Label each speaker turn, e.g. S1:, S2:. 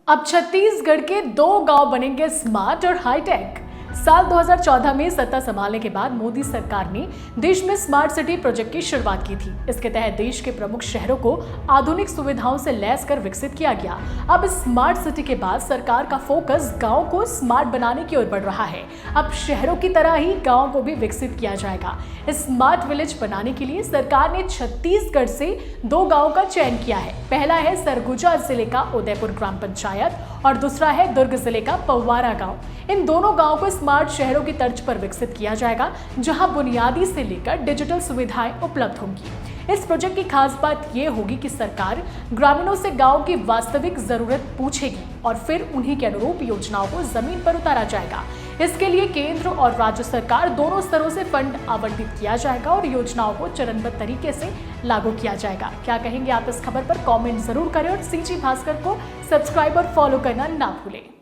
S1: अब छत्तीसगढ़ के 2 गांव बनेंगे स्मार्ट और हाईटेक। साल 2014 में सत्ता संभालने के बाद मोदी सरकार ने देश में स्मार्ट सिटी प्रोजेक्ट की शुरुआत की थी। इसके तहत देश के प्रमुख शहरों को आधुनिक सुविधाओं से लैस कर विकसित किया गया। अब स्मार्ट सिटी के बाद सरकार का फोकस गांव को स्मार्ट बनाने की ओर बढ़ रहा है। अब शहरों की तरह ही गांव को भी विकसित किया जाएगा। स्मार्ट विलेज बनाने के लिए सरकार ने छत्तीसगढ़ से 2 गाँव का चयन किया है। पहला है सरगुजा जिले का उदयपुर ग्राम पंचायत और दूसरा है दुर्ग जिले का पवारा गाँव। इन दोनों गाँव को स्मार्ट शहरों की तर्ज पर विकसित किया जाएगा, जहां बुनियादी से लेकर डिजिटल सुविधाएं उपलब्ध होंगी। इस प्रोजेक्ट की खास बात यह होगी कि सरकार ग्रामीणों से गांव की वास्तविक जरूरत पूछेगी और फिर उन्हीं के अनुरूप योजनाओं को जमीन पर उतारा जाएगा। इसके लिए केंद्र और राज्य सरकार दोनों स्तरों से फंड आवंटित किया जाएगा और योजनाओं को चरणबद्ध तरीके से लागू किया जाएगा। क्या कहेंगे आप इस खबर पर? कमेंट जरूर करें और सीजी भास्कर को सब्सक्राइब और फॉलो करना ना भूलें।